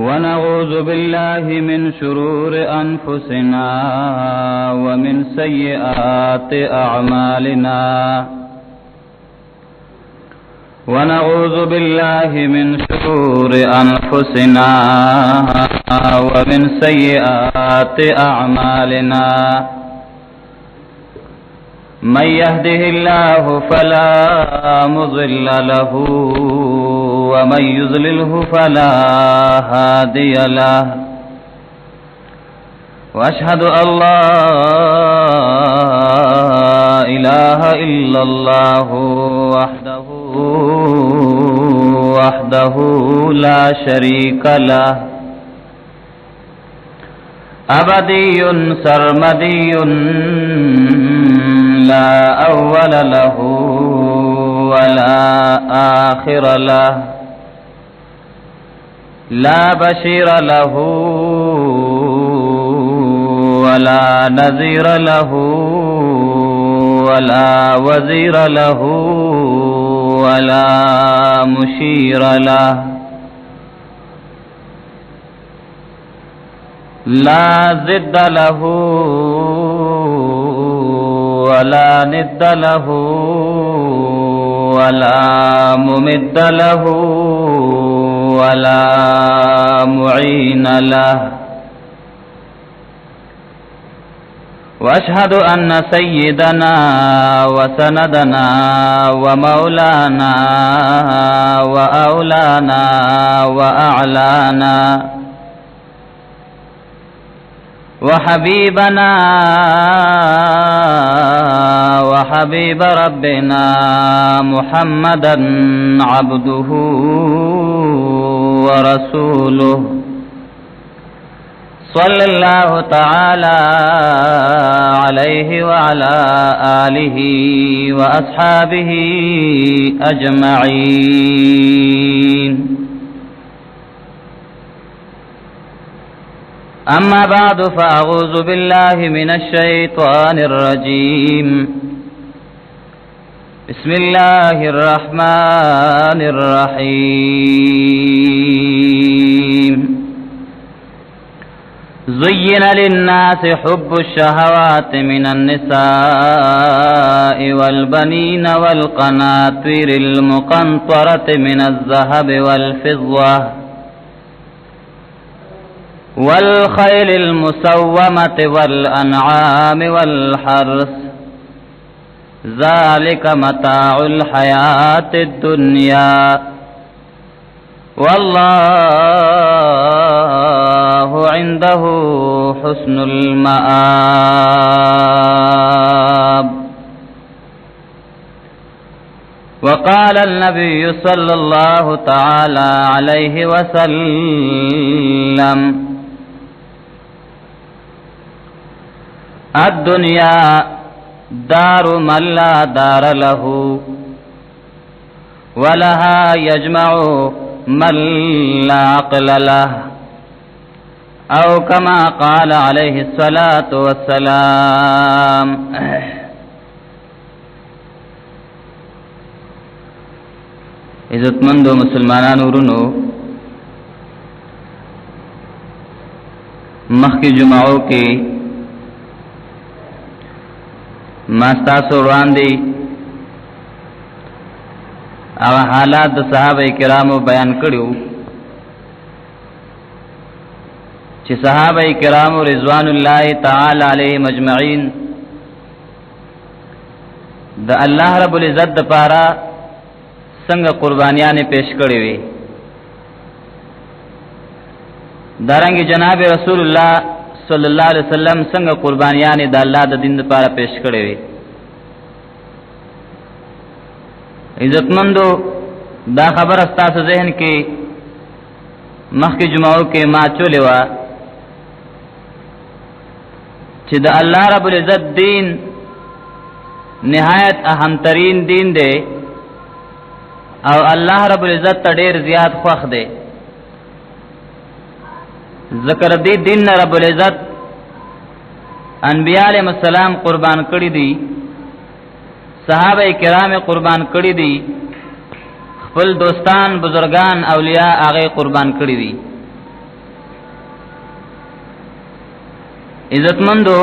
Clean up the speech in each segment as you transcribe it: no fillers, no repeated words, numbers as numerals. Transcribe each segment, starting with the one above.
ونعوذ بالله من شرور أنفسنا ومن سيئات أعمالنا ونعوذ بالله من شرور أنفسنا ومن سيئات أعمالنا من يهده الله فلا مضل له ومن يضلله فلا هادي له وأشهد أن لا إله إلا الله وحده لا شريك له أبدي سرمدي لا أول له ولا آخر له لا بشير له ولا نذير له ولا وزير له ولا مشير له لا ضد له ولا ند له ولا ممد له ولا معين له وأشهد أن سيدنا وسندنا ومولانا وأولانا وأعلانا وحبيبنا وحبيب ربنا محمدا عبده ورسوله صلى الله تعالى عليه وعلى آله وأصحابه أجمعين. أما بعد فأعوذ بالله من الشيطان الرجيم. بسم الله الرحمن الرحيم. زين للناس حب الشهوات من النساء والبنين والقناطير المقنطرة من الذهب والفضة والخيل المسومة والأنعام والحرث ذلك متاع الحياة الدنيا والله عنده حسن المآب. وقال النبي صلى الله تعالى عليه وسلم الدنيا دار من لا دار له ولها يجمع من لا عقل له أو كما قال عليه الصلاة والسلام. عزتمند مسلمانان ورونو مخی جمعو کی ماستاسو وړاندې هغه حالات د صحابه کرامو بیان کړیو چې صحابه کرامو رضوان الله تعالی علیهم اجمعین د الله رب العزت لپاره څنګه قربانیاں پیش کړې وي. دارنګ جناب رسول الله صلی الله علیه وسلم څنګه قربانیاں د الله د دین لپاره پیش کړې وي. عزتمندو دا خبر استاسو ذهن کې مخکې جمعو کې ما چولې وا چې د الله رب العزت دین نهایت اهم ترین دین دی او الله رب العزت ته ډیر زیات خوښ دی. ذکر دی دین رب العزت انبیاء علیهم السلام قربان کړی دي، صحابه کرام قربان کړی دي، خپل دوستان بزرگان اولیاء هغه قربان کړی دي. عزتمندو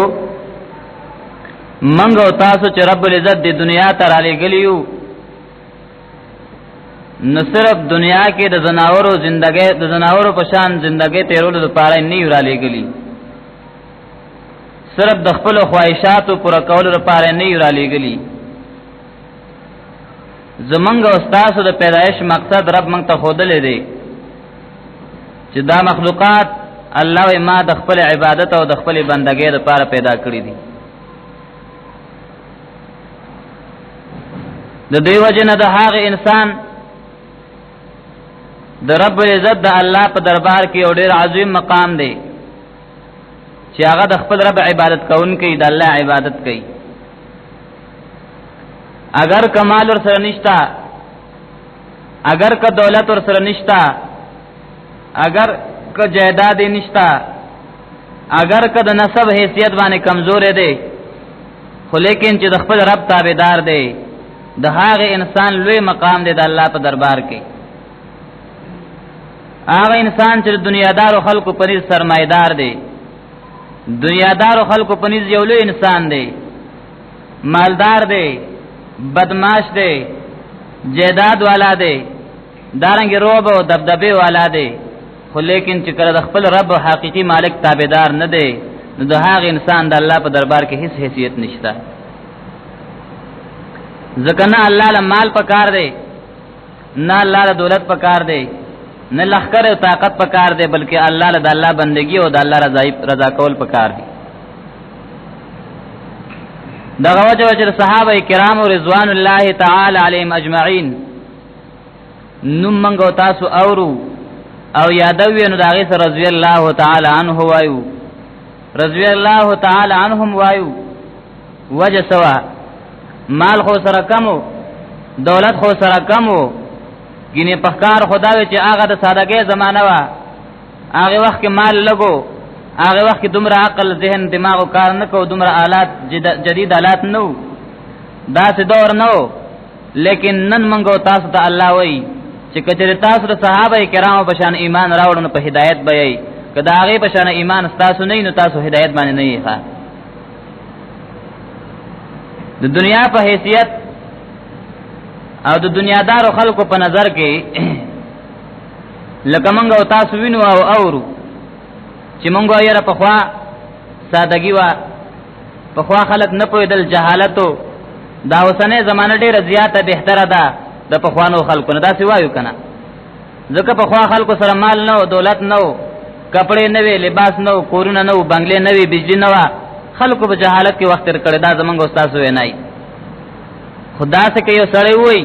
منګو تاسو چې رب العزت د دنیا ته را لګلیو نو صرف دنیا کې د زناورو ژوندۍ د زناورو په شان ژوندۍ تیرولو لپاره نه را لګلی صرف د خپل خواهشاتو پوره کولو لپاره نه را لګلی زمونږ او تاسو د پیدایش مقصد رب مونږ ته خودلې دی چې دا مخلوقات الله ما د خپل عبادت او د خپل بندګۍ لپاره پیدا کړی دي د دوی وجنه د هغه انسان د رب العزت د الله په دربار کې یو ډېر عظیم مقام دی چې هغه د خپل رب عبادت کوونکی د الله عبادت کوي اگر کمال ور سره نشتا اگر که دولت ور سره نشتا اگر که جائیداد نشتا اگر که د نسب حیثیت باندې کمزور دی خو لیکن چې د خپل رب تابعدار دی د هغه انسان لوی مقام دی د الله په دربار کې هغه انسان چې دنیادار او خلکو په نس سرمایدار دی دنیادار او خلکو په نس یو لوی انسان دی مالدار دی بدمعاش دی جیداد والا دی دارنګ روب او دبدبه والا دی خو لیکن چې کله د خپل رب حقيقي مالک تابعدار نه دی نو د هغه انسان د الله په دربار کې هیڅ حیثیت نشته ځکه نه الله له مال پکار دی نه الله له دولت پکار دی نه لخر او طاقت پکار دی بلکې الله له د الله بندگی او د الله رضا کول پکار دی دغه وجه چې صحابه کرام رضوان الله تعالی علیهم اجمعین نو منګو تاسو اورو او یادوي نو داغه سره رضی الله تعالی عنه وایو رضی الله تعالی عنهم وایو وجه سوا مال خو سره کمو دولت خو سره کمو ګینه پخکار خدای چې هغه د سادهګۍ زمانہ وا هغه وخت کې مال لګو هغه وخت کې دومره عقل ذهن دماغ کار نه کو دومره آلات جدید آلات نو دا څه دور نو لیکن نن منګو تاسو ته الله وای چې کچره تاسو د صحابه کرامو په شان ایمان راوړل په هدایت به یې کدا هغه په شان ایمان تاسو نه نو تاسو هدایت باندې نه یې ښا د دنیا په حیثیت او د دنیادارو خلکو په نظر کې لکه مونږ او تاسو وینو او اورو چې مونږ یې را په خوا سادهګي وا په خوا خلک نه پوهېدل جهالتو دا اوسنه زمانه ډیره زیاته بهتره ده د په خوانو خلکو نه دا سی وایو کنه ځکه په خوا خلکو سره مال نه او دولت نه او کپڑے نه وی لباس نه او کورونه نه او بنگلې نه وی بجلی نه وا خلکو په جهالت کې وخت تر کړه دا زمونږ استاد وې نه خدا سے کہ یو سړی وای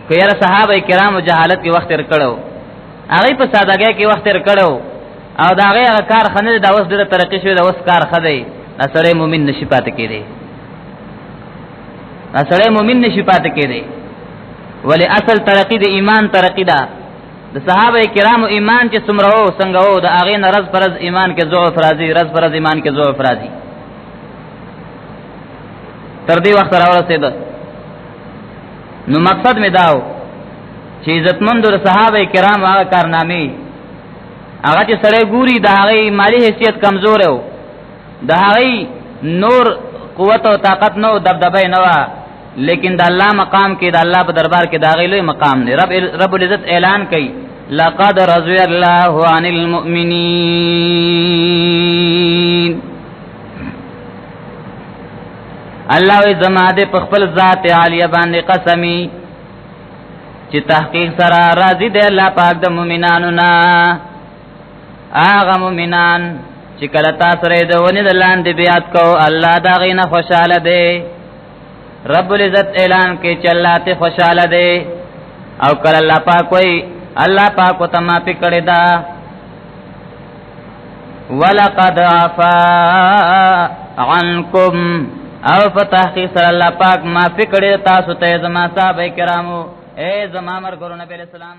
که یاره صحابه کرام جهالت کې وخت تر کړو هغه په سادهګۍ کې وخت تر کړو او دا هغه کار خنه دا اوس د ترقی شوی دا اوس کار خدای دا سړی مؤمن نشي پاتې کېږي دا سړی مؤمن نشي پاتې کېږي ولی اصل ترقی د ایمان ترقی دا د صحابه کرام ایمان چې څومره وو څنګه وو د هغه نه رز پرز ایمان کې ضعف راځي رز پرز ایمان کې ضعف راځي تر دې وخت راورسېد نو مقصد می داو چې عزتمند د صحابه کرام هغه کارنامې هغه چې سره ګوري د هغه مالی حیثیت کمزور و د هغه نور قوت او طاقت نو دبدبه نه وا لیکن د الله مقام کې د الله په دربار کې د هغه لوی مقام دی رب العزت اعلان کوي لقد رضي الله عن المؤمنين الله وی زما دې په خپل ذات عالیه باندې قسمی چې تحقیق سره راضی دی الله پاک د مؤمنانو نه هغه مؤمنان چې کله تاسو رې د ونی د لاندې بیات کو الله دا غینه خوشاله دی رب العزت اعلان کوي چې الله ته خوشاله دی او کله الله پاک وی الله پاک ته معافي کړی دا ولقد عفا عنکم او فتحقیق سره الله پاک معافي کړی تاسو ته زما صاحب کرامو اے زما مرګورو نبی اسلام